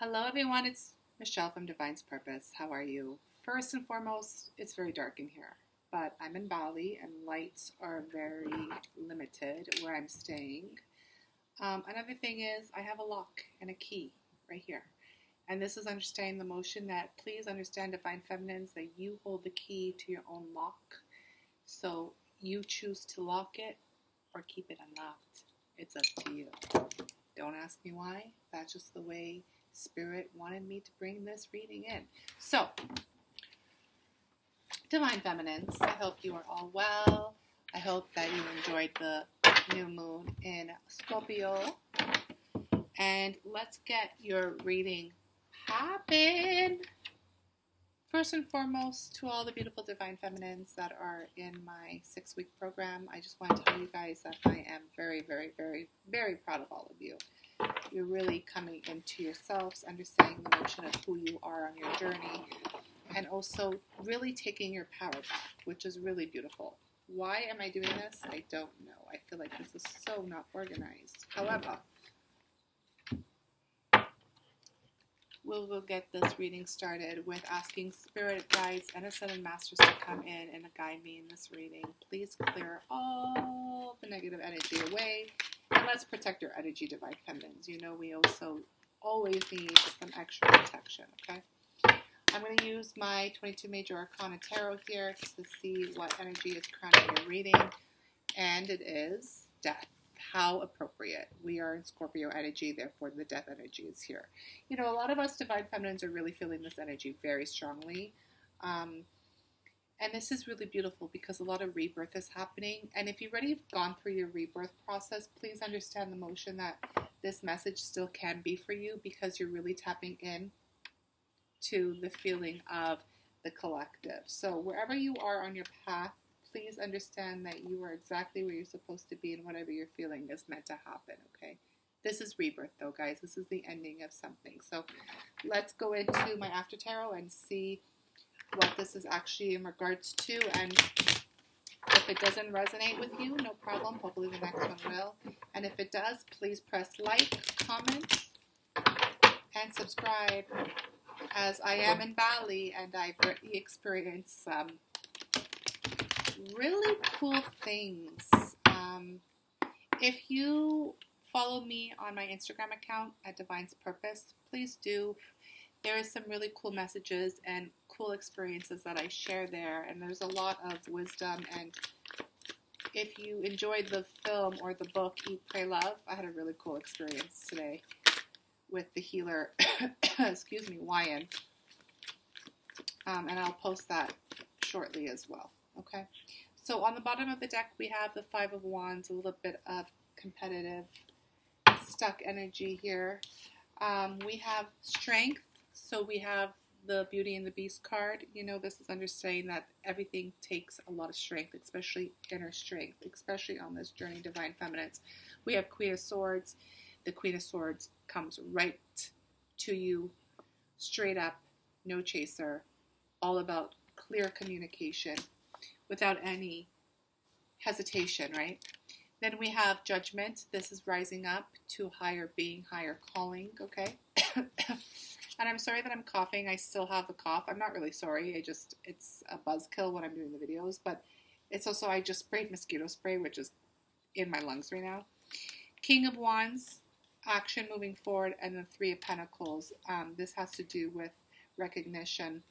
Hello everyone, it's Michelle from Divine's Purpose. How are you? First and foremost, it's very dark in here, but I'm in Bali and lights are very limited where I'm staying. Another thing is I have a lock and a key right here. And this is understanding the motion that please understand, Divine Feminines, that you hold the key to your own lock. So you choose to lock it or keep it unlocked. It's up to you. Don't ask me why. That's just the way Spirit wanted me to bring this reading in. So, Divine Feminines, I hope you are all well. I hope that you enjoyed the new moon in Scorpio. And let's get your reading poppin'. First and foremost, to all the beautiful Divine Feminines that are in my 6-week program, I just want to tell you guys that I am very, very, very, very proud of all of you. You're really coming into yourselves, understanding the notion of who you are on your journey, and also really taking your power back, which is really beautiful. Why am I doing this? I don't know. I feel like this is so not organized. However, we'll get this reading started with asking Spirit Guides and Ascended Masters to come in and guide me in this reading. Please clear all the negative energy away. And let's protect your energy, Divine Feminines. You know we also always need some extra protection, okay? I'm going to use my 22 Major Arcana Tarot here to see what energy is crowning your reading. And it is Death. How appropriate. We are in Scorpio energy, therefore the Death energy is here. You know, a lot of us Divine Feminines are really feeling this energy very strongly. And this is really beautiful because a lot of rebirth is happening. And if you've already gone through your rebirth process, please understand the motion that this message still can be for you because you're really tapping in to the feeling of the collective. So wherever you are on your path, please understand that you are exactly where you're supposed to be and whatever you're feeling is meant to happen, okay? This is rebirth though, guys. This is the ending of something. So let's go into my after tarot and see what this is actually in regards to, and if it doesn't resonate with you, no problem, hopefully the next one will, and if it does, please press like, comment, and subscribe, as I am in Bali, and I've experienced some really cool things. If you follow me on my Instagram account at Divine's Purpose, please do. There is some really cool messages and cool experiences that I share there, and there's a lot of wisdom. And if you enjoyed the film or the book Eat, Pray, Love, I had a really cool experience today with the healer, excuse me, Wyan. And I'll post that shortly as well, okay? So on the bottom of the deck, we have the Five of Wands, a little bit of competitive, stuck energy here. We have Strength. So we have the Beauty and the Beast card. You know, this is understanding that everything takes a lot of strength, especially inner strength, especially on this journey, Divine Feminines. We have Queen of Swords. The Queen of Swords comes right to you, straight up, no chaser, all about clear communication without any hesitation, right? Then we have Judgment. This is rising up to higher being, higher calling, okay? And I'm sorry that I'm coughing. I still have the cough. I'm not really sorry. It's a buzzkill when I'm doing the videos, but it's also, I just sprayed mosquito spray, which is in my lungs right now. King of Wands, action moving forward, and the Three of Pentacles. This has to do with recognition.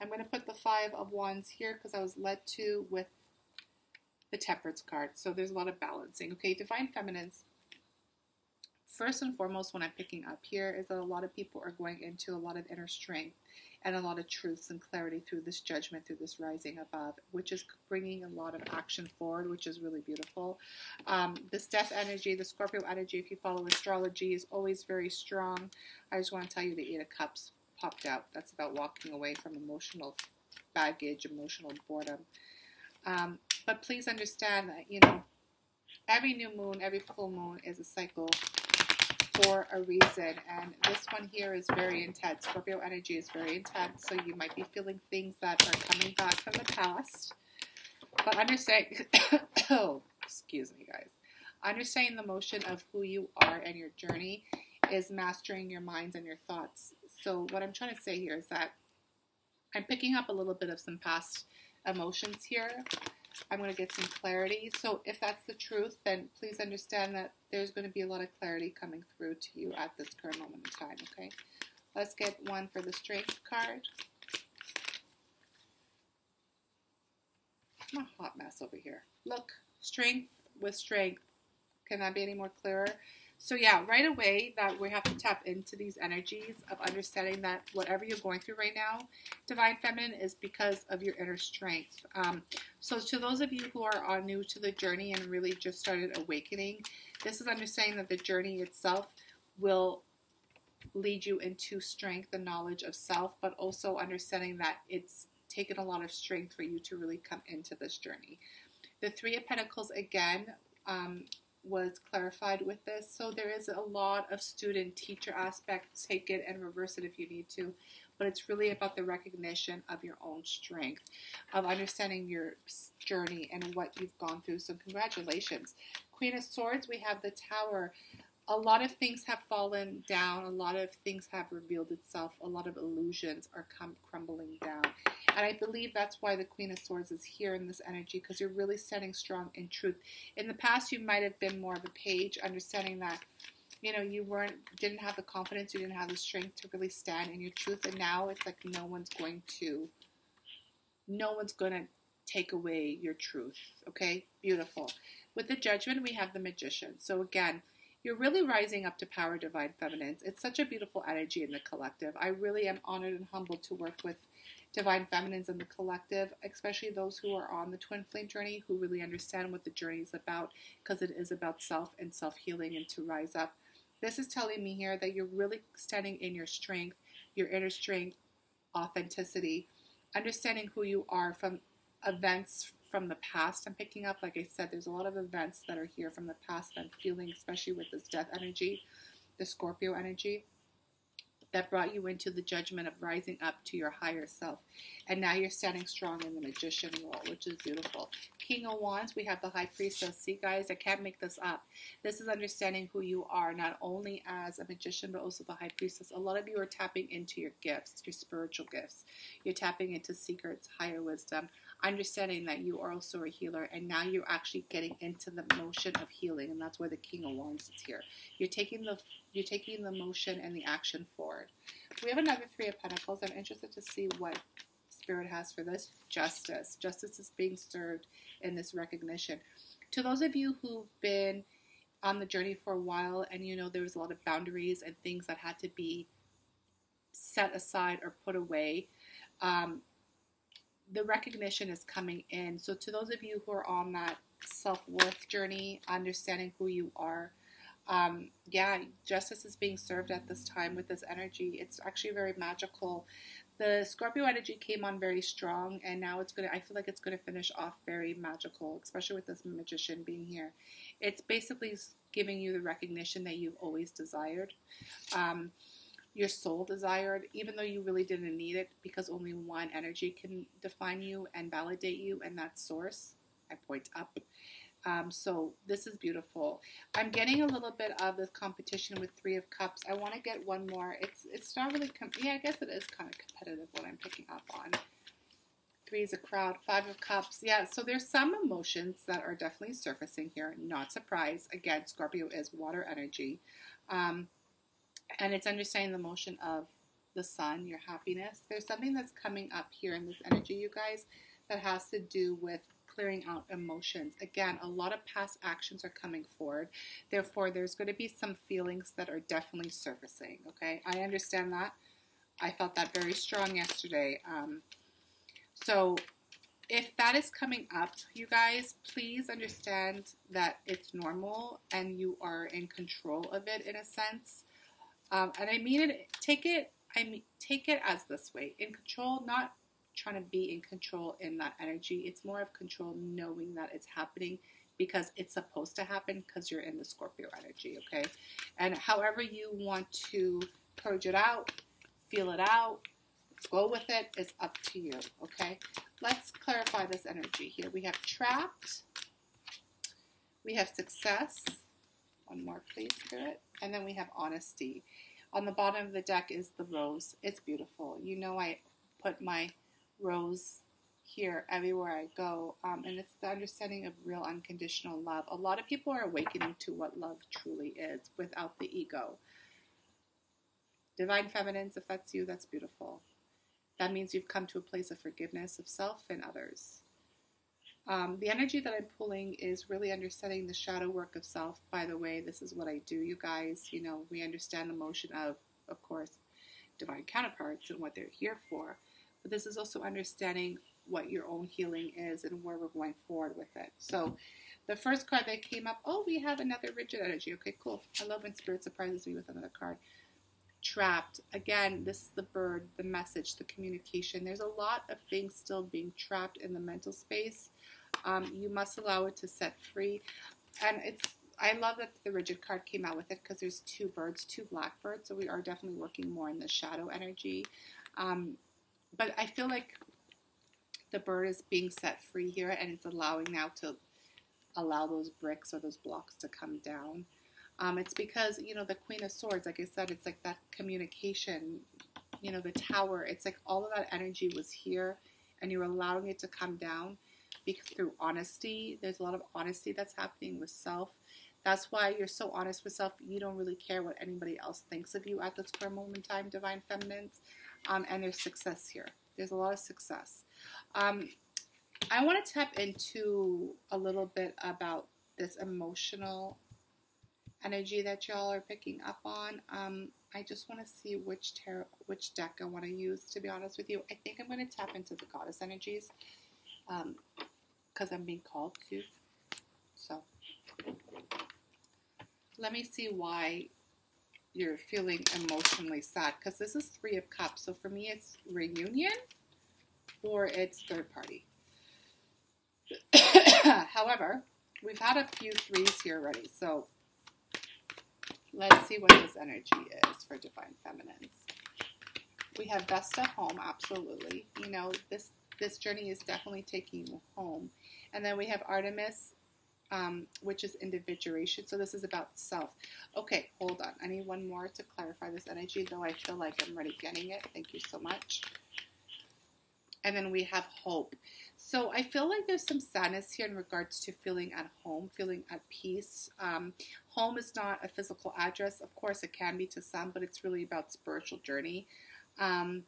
I'm going to put the Five of Wands here because I was led to with the Temperance card. So there's a lot of balancing. Okay, Divine Feminines. First and foremost, what I'm picking up here is that a lot of people are going into a lot of inner strength and a lot of truths and clarity through this judgment, through this rising above, which is bringing a lot of action forward, which is really beautiful. This Death energy, the Scorpio energy, if you follow astrology, is always very strong. I just want to tell you the Eight of Cups popped out. That's about walking away from emotional baggage, emotional boredom. But please understand that, you know, every new moon, every full moon is a cycle for a reason, and this one here is very intense. Scorpio energy is very intense, so you might be feeling things that are coming back from the past, but understand, oh, excuse me guys, understanding the motion of who you are and your journey is mastering your minds and your thoughts. So what I'm trying to say here is that I'm picking up a little bit of some past emotions here. I'm going to get some clarity. So if that's the truth, then please understand that there's going to be a lot of clarity coming through to you at this current moment in time, okay? Let's get one for the Strength card. I'm a hot mess over here. Look, strength with strength. Can that be any more clearer? So yeah, right away that we have to tap into these energies of understanding that whatever you're going through right now, Divine Feminine, is because of your inner strength. So to those of you who are new to the journey and really just started awakening, this is understanding that the journey itself will lead you into strength and knowledge of self, but also understanding that it's taken a lot of strength for you to really come into this journey. The Three of Pentacles again was clarified with this. So there is a lot of student-teacher aspect. Take it and reverse it if you need to. But it's really about the recognition of your own strength, of understanding your journey and what you've gone through. So congratulations. Queen of Swords, we have the Tower. A lot of things have fallen down. A lot of things have revealed itself. A lot of illusions are crumbling down. And I believe that's why the Queen of Swords is here in this energy, because you're really standing strong in truth. In the past, you might have been more of a page, understanding that, you know, you didn't have the confidence, you didn't have the strength to really stand in your truth. And now it's like no one's going to take away your truth. Okay, beautiful. With the Judgment, we have the Magician. So again, you're really rising up to power, Divine Feminines. It's such a beautiful energy in the collective. I really am honored and humbled to work with Divine Feminines in the collective, especially those who are on the Twin Flame journey, who really understand what the journey is about, because it is about self and self-healing and to rise up. This is telling me here that you're really standing in your strength, your inner strength, authenticity, understanding who you are from events from the past. I'm picking up, like I said, there's a lot of events that are here from the past that I'm feeling, especially with this Death energy, the Scorpio energy, that brought you into the Judgment of rising up to your higher self. And now you're standing strong in the Magician role, which is beautiful. King of Wands, we have the High Priestess. See, guys, I can't make this up. This is understanding who you are, not only as a magician, but also the High Priestess. A lot of you are tapping into your gifts, your spiritual gifts. You're tapping into secrets, higher wisdom, understanding that you are also a healer, and now you're actually getting into the motion of healing, and that's why the King of Wands is here. You're taking the motion and the action forward. We have another Three of Pentacles. I'm interested to see what Spirit has for this. Justice. Justice is being served in this recognition. To those of you who've been on the journey for a while, and you know there was a lot of boundaries and things that had to be set aside or put away, the recognition is coming in. So to those of you who are on that self-worth journey, understanding who you are, yeah, justice is being served at this time with this energy. It's actually very magical. The Scorpio energy came on very strong, and now I feel like it's gonna finish off very magical, especially with this Magician being here. It's basically giving you the recognition that you've always desired. Your soul desired, even though you really didn't need it, because only one energy can define you and validate you, and that's Source. I point up. So this is beautiful. I'm getting a little bit of this competition with Three of Cups. I want to get one more. It's not really, yeah, I guess it is kind of competitive what I'm picking up on. Three is a crowd. Five of Cups. Yeah, so there's some emotions that are definitely surfacing here. Not surprised. Again, Scorpio is water energy. And it's understanding the motion of the sun, your happiness. There's something that's coming up here in this energy, you guys, that has to do with clearing out emotions. Again, a lot of past actions are coming forward. Therefore, there's going to be some feelings that are definitely surfacing, okay? I understand that. I felt that very strong yesterday. So if that is coming up, you guys, please understand that it's normal and you are in control of it in a sense. And I mean it, take it as this way. In control, not trying to be in control in that energy. It's more of control knowing that it's happening because it's supposed to happen because you're in the Scorpio energy, okay? And however you want to purge it out, feel it out, go with it, is up to you, okay? Let's clarify this energy here. We have trapped. We have success. One more, please, Spirit. And then we have honesty. On the bottom of the deck is the rose. It's beautiful. You know I put my rose here everywhere I go. And it's the understanding of real unconditional love. A lot of people are awakening to what love truly is without the ego. Divine Feminines, if that's you, that's beautiful. That means you've come to a place of forgiveness of self and others. The energy that I'm pulling is really understanding the shadow work of self. By the way, this is what I do, you guys. You know, we understand the motion of course, divine counterparts and what they're here for. But this is also understanding what your own healing is and where we're going forward with it. So the first card that came up, oh, we have another rigid energy. Okay, cool. I love when Spirit surprises me with another card. Trapped. Again, this is the bird, the message, the communication. There's a lot of things still being trapped in the mental space. You must allow it to set free. And I love that the rigid card came out with it because there's two birds, two blackbirds. So we are definitely working more in the shadow energy. But I feel like the bird is being set free here, and it's allowing now to allow those bricks or those blocks to come down. It's because, you know, the Queen of Swords, like I said, it's like that communication, you know, the tower. It's like all of that energy was here, and you're allowing it to come down because through honesty. There's a lot of honesty that's happening with self. That's why you're so honest with self. You don't really care what anybody else thinks of you at this current moment in time, Divine Feminines. And there's success here. There's a lot of success. I want to tap into a little bit about this emotional energy that y'all are picking up on. I just want to see which deck I want to use, to be honest with you. I think I'm going to tap into the goddess energies because I'm being called to. So let me see why you're feeling emotionally sad, because this is Three of Cups. So for me, it's reunion or it's third party. However, we've had a few threes here already, so let's see what this energy is for Divine Feminines. We have Vesta home, absolutely. You know, this journey is definitely taking you home. And then we have Artemis, which is individuation. So this is about self. Okay, hold on. I need one more to clarify this energy, though I feel like I'm already getting it. Thank you so much. And then we have hope. So I feel like there's some sadness here in regards to feeling at home, feeling at peace. Home is not a physical address. Of course, it can be to some, but it's really about spiritual journey. And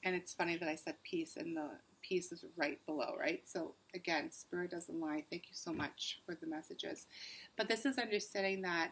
it's funny that I said peace, and the peace is right below, right? So again, Spirit doesn't lie. Thank you so much for the messages. But this is understanding that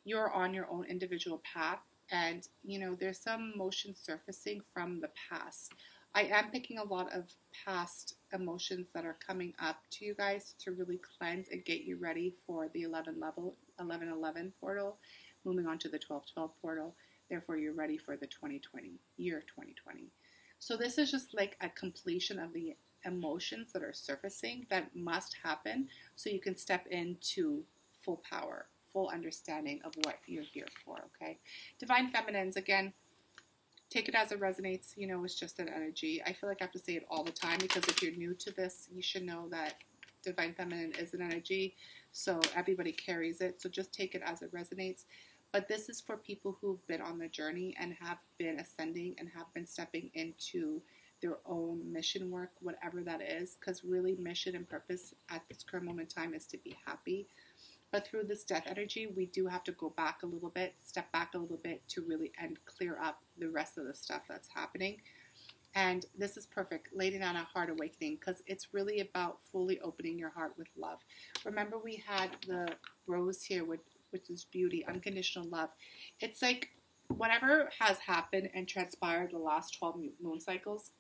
you're on your own individual path, and, you know, there's some emotions surfacing from the past. I am picking a lot of past emotions that are coming up to you guys to really cleanse and get you ready for the 1111 portal, moving on to the 1212 portal. Therefore, you're ready for the 2020, year 2020. So this is just like a completion of the emotions that are surfacing that must happen so you can step into full power, full understanding of what you're here for, okay? Divine Feminines, again, take it as it resonates. You know, it's just an energy. I feel like I have to say it all the time because if you're new to this, you should know that Divine Feminine is an energy. So everybody carries it. So just take it as it resonates. But this is for people who've been on the journey and have been ascending and have been stepping into their own mission work, whatever that is. Because really mission and purpose at this current moment in time is to be happy. But through this death energy, we do have to go back a little bit, step back a little bit to really and clear up the rest of the stuff that's happening. And this is perfect, laying down a heart awakening, because it's really about fully opening your heart with love. Remember, we had the rose here, which is beauty, unconditional love. It's like whatever has happened and transpired the last 12 moon cycles,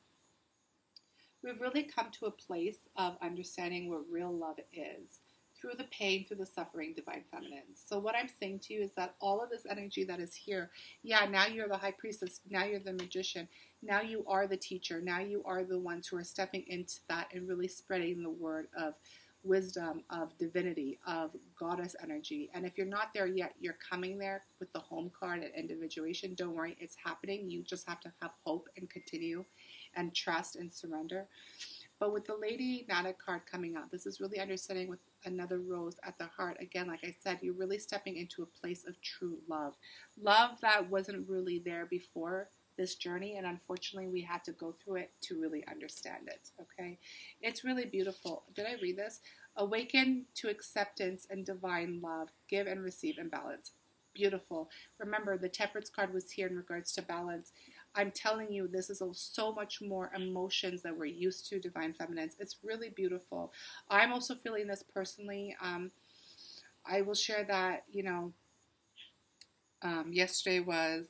we've really come to a place of understanding what real love is. Through the pain, through the suffering, Divine Feminines. So what I'm saying to you is that all of this energy that is here, yeah, now you're the High Priestess, now you're the Magician, now you are the teacher, now you are the ones who are stepping into that and really spreading the word of wisdom, of divinity, of goddess energy. And if you're not there yet, you're coming there with the home card and individuation. Don't worry, it's happening. You just have to have hope and continue and trust and surrender. But with the Lady Nada card coming out, this is really understanding with another rose at the heart. Again, like I said, you're really stepping into a place of true love. Love that wasn't really there before this journey, and unfortunately we had to go through it to really understand it, okay? It's really beautiful. Did I read this? Awaken to acceptance and divine love. Give and receive in balance. Beautiful. Remember, the Temperance card was here in regards to balance. I'm telling you, this is so much more emotions that we're used to, Divine Feminines. It's really beautiful. I'm also feeling this personally. I will share that, you know, yesterday was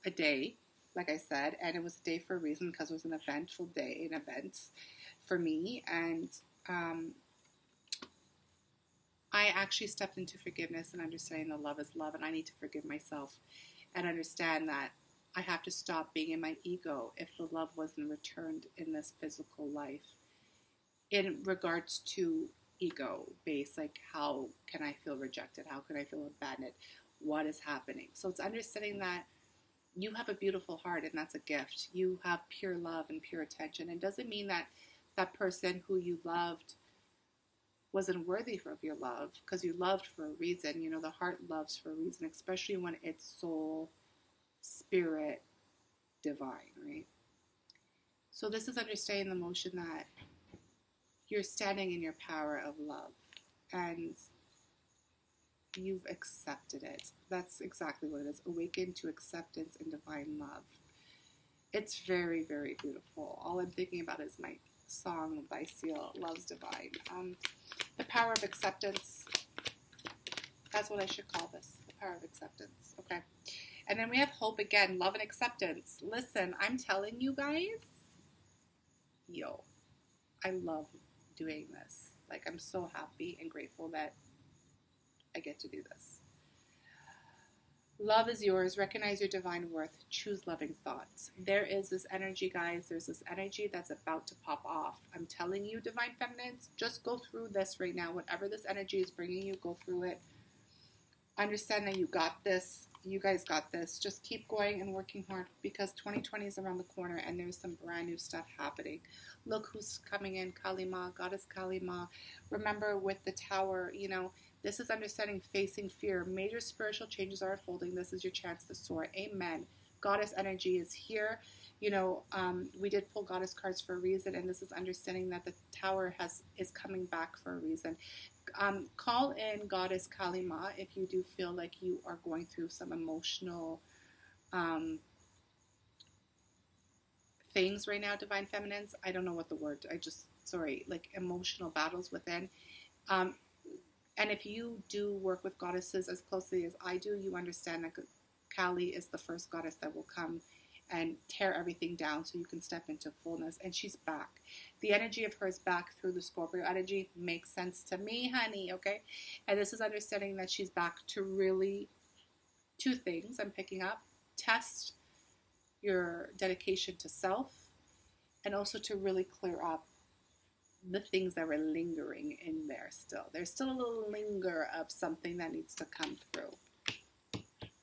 a day, like I said, and it was a day for a reason because it was an eventful day, an event for me. And I actually stepped into forgiveness and understanding that love is love, and I need to forgive myself and understand that I have to stop being in my ego if the love wasn't returned in this physical life. In regards to ego based, like how can I feel rejected? How can I feel abandoned? What is happening? So it's understanding that you have a beautiful heart and that's a gift. You have pure love and pure attention. It doesn't mean that that person who you loved wasn't worthy of your love, because you loved for a reason. You know, the heart loves for a reason, especially when it's soul, spirit, divine, right? So this is understanding the motion that you're standing in your power of love and you've accepted it. That's exactly what it is. Awaken to acceptance and divine love. It's very, very beautiful. All I'm thinking about is my song by Seal, Love's Divine. The power of acceptance. That's what I should call this. The power of acceptance. Okay. And then we have hope again. Love and acceptance. Listen, I'm telling you guys, yo, I love doing this. Like, I'm so happy and grateful that I get to do this. Love is yours. Recognize your divine worth. Choose loving thoughts. There is this energy, guys. There's this energy that's about to pop off. I'm telling you, Divine Feminines, just go through this right now. Whatever this energy is bringing you, go through it. Understand that you got this. You guys got this. Just keep going and working hard, because 2020 is around the corner and there's some brand new stuff happening. Look who's coming in. Kali Ma, Goddess Kali Ma. Remember with the tower, you know, this is understanding facing fear. Major spiritual changes are unfolding. This is your chance to soar. Amen. Goddess energy is here. You know, we did pull goddess cards for a reason, and this is understanding that the tower is coming back for a reason. Call in Goddess Kali Ma if you do feel like you are going through some emotional things right now, Divine Feminines. I don't know what the word, like emotional battles within. And if you do work with goddesses as closely as I do, you understand that Kali is the first goddess that will come and tear everything down so you can step into fullness. And she's back. The energy of her is back through the Scorpio energy. Makes sense to me, honey, okay? And this is understanding that she's back to really, two things I'm picking up. Test your dedication to self, and also to really clear up the things that were lingering in there still. There's still a little linger of something that needs to come through.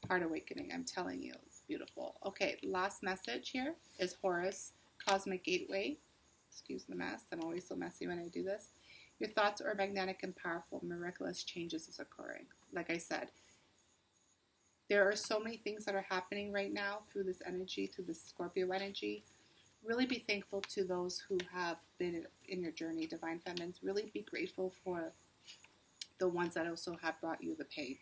Heart awakening, I'm telling you, it's beautiful. Okay, last message here is Horus, Cosmic Gateway. Excuse the mess, I'm always so messy when I do this. Your thoughts are magnetic and powerful. Miraculous changes is occurring. Like I said, there are so many things that are happening right now through this energy, through this Scorpio energy. Really be thankful to those who have been in your journey, Divine Feminines. Really be grateful for the ones that also have brought you the pain,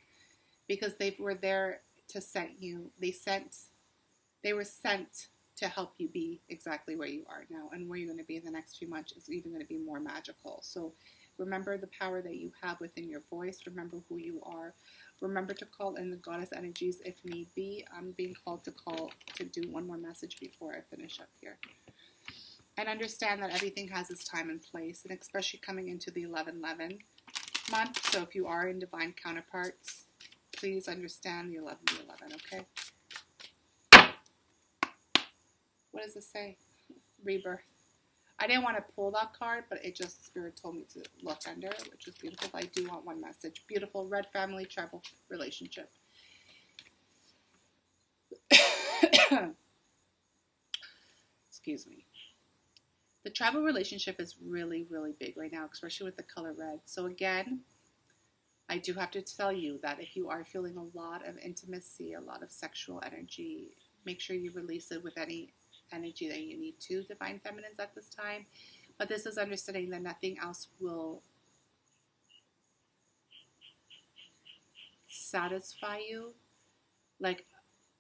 because they were there to send you. They were sent to help you be exactly where you are now, and where you're going to be in the next few months is even going to be more magical. So remember the power that you have within your voice. Remember who you are. Remember to call in the goddess energies if need be. I'm being called to do one more message before I finish up here. And understand that everything has its time and place, and especially coming into the 11/11 month. So if you are in Divine Counterparts, please understand the 11/11, okay? What does it say? Rebirth. I didn't want to pull that card, but it just, Spirit told me to look under, which is beautiful. But I do want one message. Beautiful. Red family, tribal relationship. Excuse me. The tribal relationship is really, really big right now, especially with the color red. So again, I do have to tell you that if you are feeling a lot of intimacy, a lot of sexual energy, make sure you release it with any energy that you need to, Divine Feminines, at this time. But this is understanding that nothing else will satisfy you like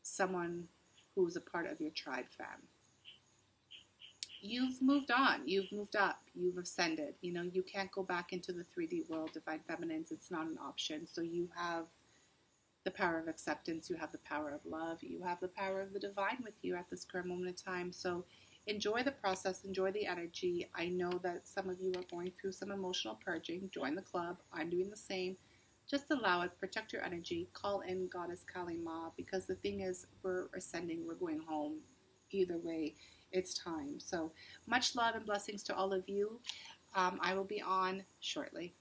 someone who's a part of your tribe fam. You've moved on, you've moved up, you've ascended. You know, you can't go back into the 3D world, Divine Feminines. It's not an option. So you have the power of acceptance, you have the power of love, you have the power of the divine with you at this current moment in time. So enjoy the process, enjoy the energy. I know that some of you are going through some emotional purging. Join the club. I'm doing the same. Just allow it, protect your energy, call in Goddess Kali Ma, because the thing is, we're ascending, we're going home. Either way, it's time. So much love and blessings to all of you. I will be on shortly.